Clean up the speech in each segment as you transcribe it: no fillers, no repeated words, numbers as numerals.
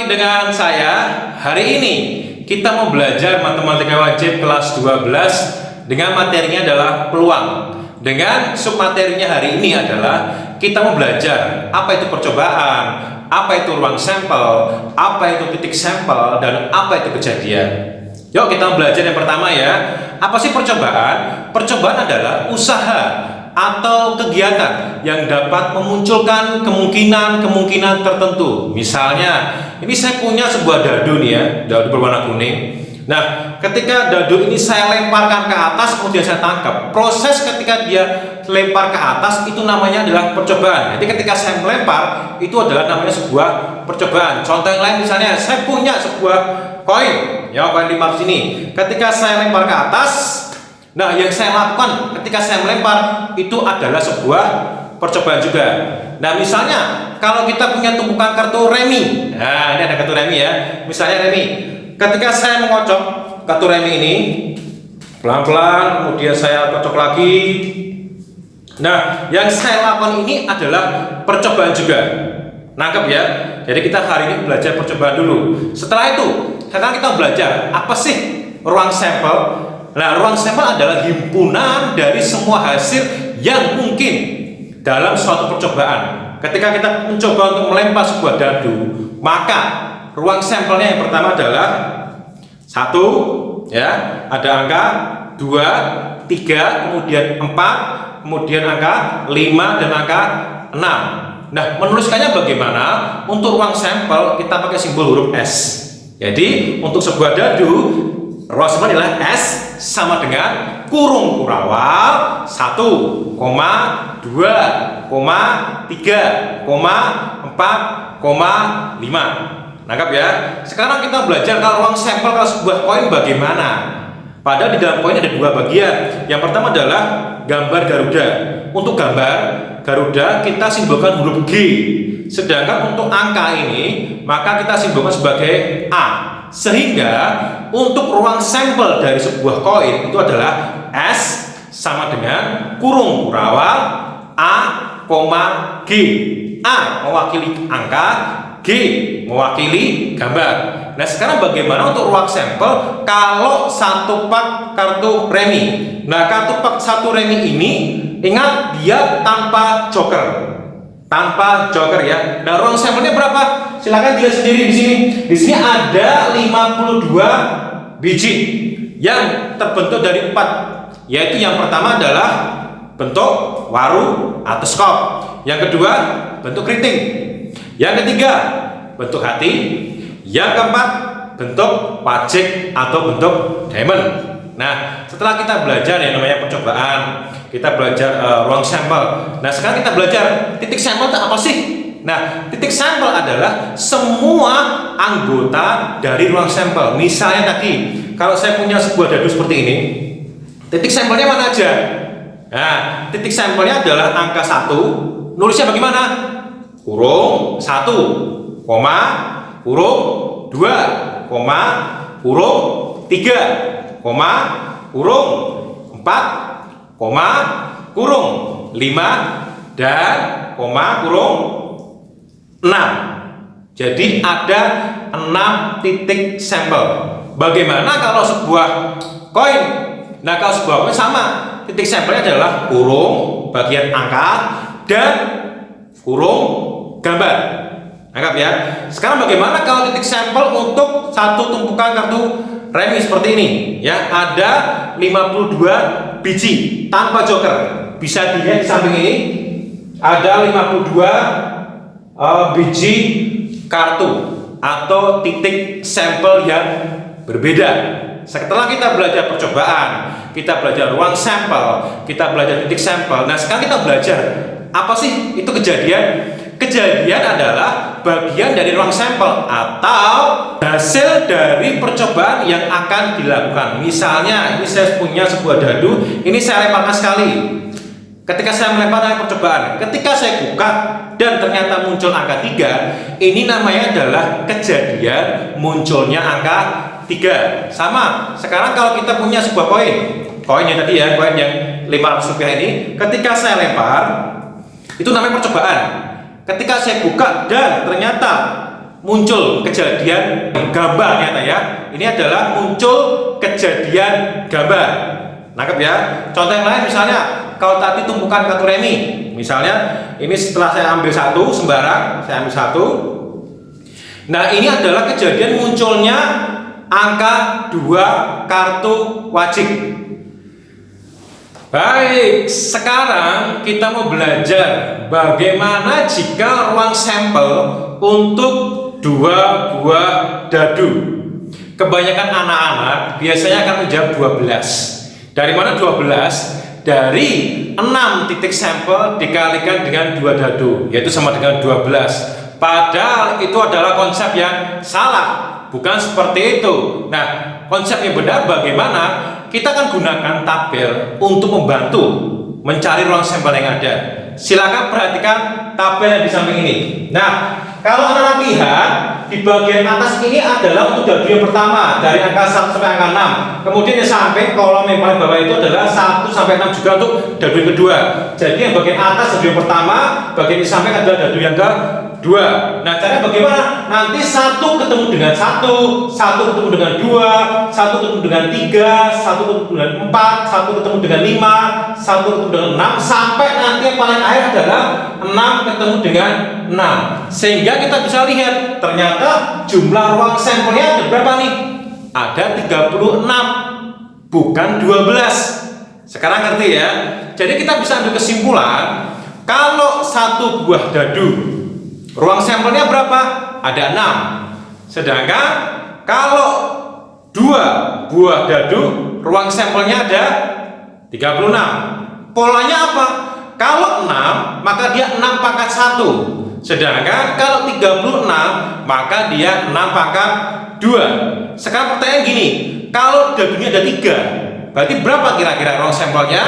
lagi dengan saya. Hari ini kita mau belajar matematika wajib kelas 12 dengan materinya adalah peluang. Dengan submaterinya hari ini adalah kita mau belajar apa itu percobaan, apa itu ruang sampel, apa itu titik sampel, dan apa itu kejadian. Yuk kita belajar yang pertama ya. Apa sih percobaan? Percobaan adalah usaha atau kegiatan yang dapat memunculkan kemungkinan tertentu. Misalnya, ini saya punya sebuah dadu nih ya, dadu berwarna kuning. Nah, ketika dadu ini saya lemparkan ke atas, kemudian saya tangkap. Proses ketika dia lempar ke atas itu namanya adalah percobaan. Jadi ketika saya melempar, itu adalah namanya sebuah percobaan. Contoh yang lain misalnya, saya punya sebuah koin, ya koin 500 ini. Ketika saya lempar ke atas, nah, yang saya lakukan ketika saya melempar itu adalah sebuah percobaan juga. Nah, misalnya kalau kita punya tumpukan kartu remi. Nah, ini ada kartu remi ya. Misalnya remi. Ketika saya mengocok kartu remi ini pelan-pelan, kemudian saya kocok lagi. Nah, yang saya lakukan ini adalah percobaan juga. Nangkep ya? Jadi kita hari ini belajar percobaan dulu. Setelah itu, sekarang kita belajar apa sih ruang sampel. Nah, ruang sampel adalah himpunan dari semua hasil yang mungkin dalam suatu percobaan. Ketika kita mencoba untuk melempar sebuah dadu, maka ruang sampelnya yang pertama adalah 1, ya, ada angka 2, 3, kemudian 4, kemudian angka 5 dan angka 6. Nah, menuliskannya bagaimana? Untuk ruang sampel kita pakai simbol huruf S. Jadi, untuk sebuah dadu ruang sampel adalah S sama dengan kurung kurawal 1, 2, 3, 4, 5. Nangkap ya? Sekarang kita belajar kalau ruang sampel kalau sebuah koin bagaimana. Padahal di dalam koin ada 2 bagian. Yang pertama adalah gambar Garuda. Untuk gambar Garuda kita simbolkan huruf G. Sedangkan untuk angka ini maka kita simbolkan sebagai A. Sehingga untuk ruang sampel dari sebuah koin itu adalah S sama dengan kurung kurawal A, G. A mewakili angka, G mewakili gambar. Nah, sekarang bagaimana untuk ruang sampel kalau satu pak kartu remi? Nah, kartu pak satu remi ini ingat dia tanpa joker. Tanpa joker ya. Nah, ruang sampelnya berapa? Silakan dilihat sendiri di sini. Di sini ada 52 biji yang terbentuk dari 4. Yaitu yang pertama adalah bentuk waru atau skop. Yang kedua, bentuk keriting. Yang ketiga, bentuk hati. Yang keempat, bentuk pajek atau bentuk diamond. Nah, setelah kita belajar yang namanya percobaan, kita belajar ruang sampel. Nah, sekarang kita belajar titik sampel itu apa sih? Nah, titik sampel adalah semua anggota dari ruang sampel. Misalnya tadi, kalau saya punya sebuah dadu seperti ini, titik sampelnya mana aja? Nah, titik sampelnya adalah angka 1. Nulisnya bagaimana? Kurung 1, koma, kurung 2, koma, kurung 3, koma, kurung 4, koma, kurung 5, dan koma, kurung 6. Jadi ada 6 titik sampel. Bagaimana kalau sebuah koin? Nah, kalau sebuah koin sama, titik sampelnya adalah kurung bagian angka dan kurung gambar. Anggap ya. Sekarang bagaimana kalau titik sampel untuk satu tumpukan kartu remi seperti ini? Ya, ada 52 biji tanpa joker. Bisa dilihat di samping ini ada 52 biji kartu atau titik sampel yang berbeda. Setelah kita belajar percobaan, kita belajar ruang sampel, kita belajar titik sampel. Nah, sekarang kita belajar apa sih itu kejadian? Kejadian adalah bagian dari ruang sampel atau hasil dari percobaan yang akan dilakukan. Misalnya, ini saya punya sebuah dadu, ini saya lemparkan sekali. Ketika saya melemparkan percobaan, ketika saya buka dan ternyata muncul angka 3, ini namanya adalah kejadian munculnya angka 3. Sama, sekarang kalau kita punya sebuah koin yang tadi ya, koin yang 500 rupiah ini, ketika saya lempar, itu namanya percobaan. Ketika saya buka dan ternyata muncul kejadian gambar ternyata ya. Ini adalah muncul kejadian gambar. Nangkep ya? Contoh yang lain misalnya kalau tadi tumpukan kartu remi, misalnya ini setelah saya ambil satu sembarang, saya ambil satu. Nah, ini adalah kejadian munculnya angka 2 kartu wajib. Baik, sekarang kita mau belajar bagaimana jika ruang sampel untuk 2 buah dadu. Kebanyakan anak-anak biasanya akan menjawab 12. Dari mana 12? Dari 6 titik sampel dikalikan dengan 2 dadu, yaitu sama dengan 12. Padahal itu adalah konsep yang salah, bukan seperti itu. Nah, konsep yang benar bagaimana? Kita akan gunakan tabel untuk membantu mencari ruang sampel yang ada. Silakan perhatikan tabel yang di samping ini. Nah, kalau anak-anak lihat di bagian atas ini adalah untuk dadu yang pertama dari angka 1 sampai angka 6. Kemudian di samping kolom yang paling bawah itu adalah 1 sampai 6 juga untuk dadu yang kedua. Jadi yang bagian atas dadu yang pertama, bagian di samping adalah dadu yang kedua. Nah, caranya bagaimana? Nanti 1 ketemu dengan 1, 1 ketemu dengan 2, 1 ketemu dengan 3, 1 ketemu dengan 4, 1 ketemu dengan 5, 1 ketemu dengan 6, sampai nanti yang paling akhir adalah 6 ketemu dengan 6. Sehingga kita bisa lihat ternyata jumlah ruang sampelnya ada berapa nih? Ada 36, bukan 12. Sekarang ngerti ya? Jadi kita bisa ambil kesimpulan kalau 1 buah dadu ruang sampelnya berapa? Ada 6. Sedangkan kalau 2 buah dadu ruang sampelnya ada 36. Polanya apa? Kalau 6 maka dia 6 pangkat 1. Sedangkan kalau 36 maka dia 6 pangkat 2. Sekarang pertanyaan gini, kalau dadunya ada 3, berarti berapa kira-kira ruang sampelnya?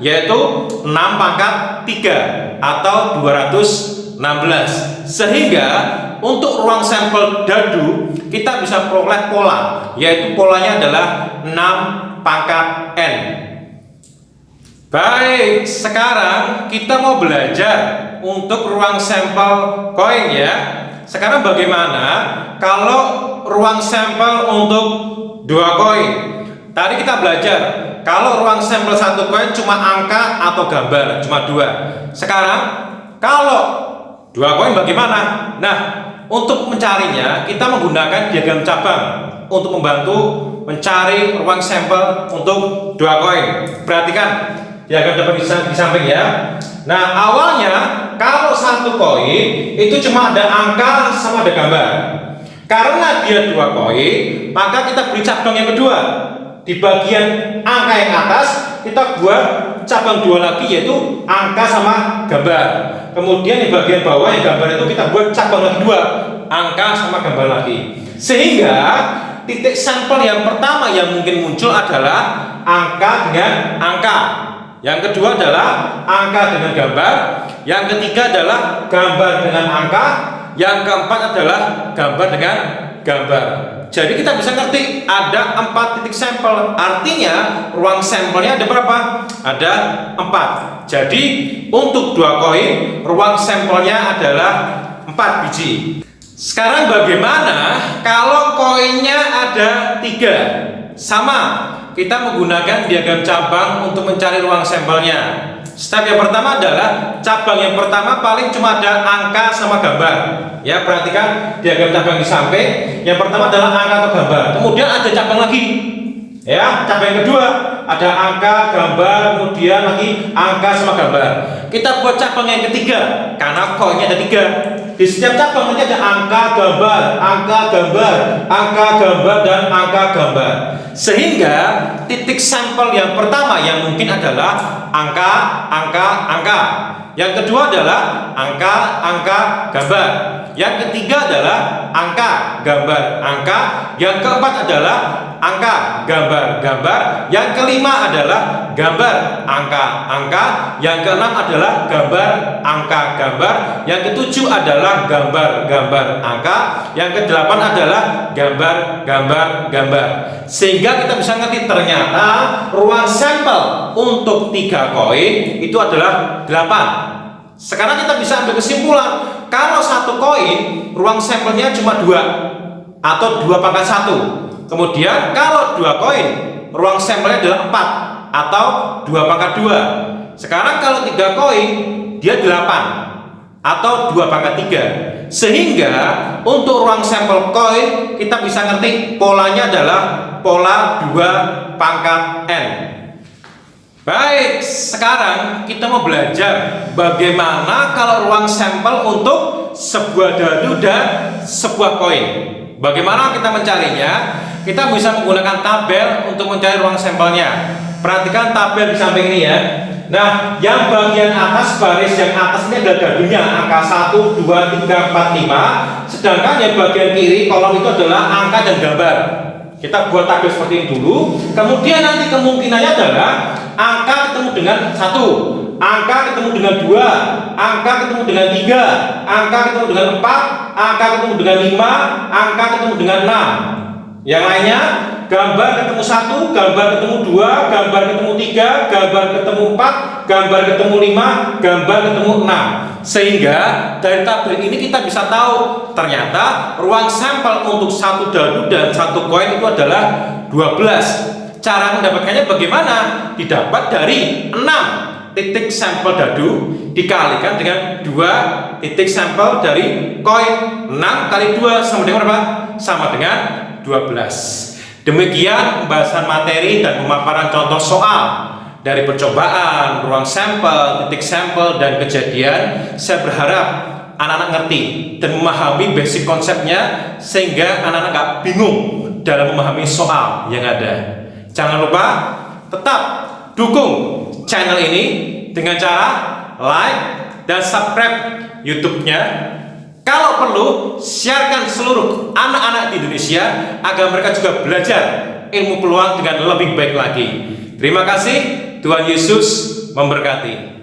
Yaitu 6 pangkat 3 atau 216. Sehingga untuk ruang sampel dadu kita bisa peroleh pola, yaitu polanya adalah 6 pangkat n. Baik, sekarang kita mau belajar untuk ruang sampel koin ya. Sekarang bagaimana kalau ruang sampel untuk 2 koin? Tadi kita belajar kalau ruang sampel 1 koin cuma angka atau gambar, cuma 2. Sekarang kalau 2 koin bagaimana? Nah, untuk mencarinya kita menggunakan diagram cabang untuk membantu mencari ruang sampel untuk 2 koin. Perhatikan diagram cabang di samping ya. Nah, awalnya kalau 1 koin itu cuma ada angka sama ada gambar. Karena dia 2 koin, maka kita beri cabang yang kedua. Di bagian angka yang atas kita buat cabang 2 lagi, yaitu angka sama gambar. Kemudian di bagian bawah yang gambar itu kita buat cabang lagi 2, angka sama gambar lagi. Sehingga titik sampel yang pertama yang mungkin muncul adalah angka dengan angka. Yang kedua adalah angka dengan gambar. Yang ketiga adalah gambar dengan angka. Yang keempat adalah gambar dengan gambar. Jadi kita bisa ngerti ada 4 titik sampel. Artinya ruang sampelnya ada berapa? Ada 4. Jadi untuk 2 koin ruang sampelnya adalah 4 biji. Sekarang bagaimana kalau koinnya ada 3? Sama, kita menggunakan diagram cabang untuk mencari ruang sampelnya. Step yang pertama adalah cabang yang pertama paling cuma ada angka sama gambar. Ya, perhatikan diagram cabang di samping. Yang pertama adalah angka atau gambar. Kemudian ada cabang lagi. Ya, cabang yang kedua ada angka, gambar, kemudian lagi angka sama gambar. Kita buat cabang yang ketiga karena koinnya ada 3. Di setiap cabang nanti ada angka, gambar, angka, gambar, angka, gambar, dan angka, gambar. Sehingga titik sampel yang pertama yang mungkin adalah angka, angka, angka. Yang kedua adalah angka, angka, gambar. Yang ketiga adalah angka, gambar, angka. Yang keempat adalah angka, gambar, gambar. Yang kelima adalah gambar, angka, angka. Yang keenam adalah gambar, angka, gambar. Yang ketujuh adalah gambar, gambar, angka. Yang kedelapan adalah gambar, gambar, gambar. Sehingga kita bisa ngerti ternyata ruang sampel untuk 3 koin itu adalah 8. Sekarang kita bisa ambil kesimpulan kalau satu koin ruang sampelnya cuma 2 atau 2/1. Kemudian kalau 2 koin ruang sampelnya adalah 4 atau 2/2. Sekarang kalau 3 koin dia 8 atau 2/3. Sehingga untuk ruang sampel koin kita bisa ngerti polanya adalah pola 2/n. Baik, sekarang kita mau belajar bagaimana kalau ruang sampel untuk sebuah dadu dan sebuah koin. Bagaimana kita mencarinya? Kita bisa menggunakan tabel untuk mencari ruang sampelnya. Perhatikan tabel di samping ini ya. Nah, yang bagian atas, baris yang atas ini adalah dadunya, angka 1, 2, 3, 4, 5. Sedangkan yang bagian kiri kolom itu adalah angka dan gambar. Kita buat tabel seperti ini dulu. Kemudian nanti kemungkinannya adalah angka ketemu dengan 1, angka ketemu dengan 2, angka ketemu dengan 3, angka ketemu dengan 4, angka ketemu dengan 5, angka ketemu dengan 6. Yang lainnya, gambar ketemu 1, gambar ketemu 2, gambar ketemu 3, gambar ketemu 4, gambar ketemu 5, gambar ketemu 6. Sehingga dari tabel ini kita bisa tahu ternyata ruang sampel untuk satu dadu dan satu koin itu adalah 12. Cara mendapatkannya bagaimana? Didapat dari 6 titik sampel dadu dikalikan dengan 2 titik sampel dari koin. 6 kali 2 sama dengan berapa? Sama dengan 12. Demikian pembahasan materi dan pemaparan contoh soal dari percobaan, ruang sampel, titik sampel, dan kejadian. Saya berharap anak-anak ngerti dan memahami basic konsepnya sehingga anak-anak gak bingung dalam memahami soal yang ada. Jangan lupa tetap dukung channel ini dengan cara like dan subscribe YouTube-nya. Kalau perlu, sharekan seluruh anak-anak di Indonesia agar mereka juga belajar ilmu peluang dengan lebih baik lagi. Terima kasih, Tuhan Yesus memberkati.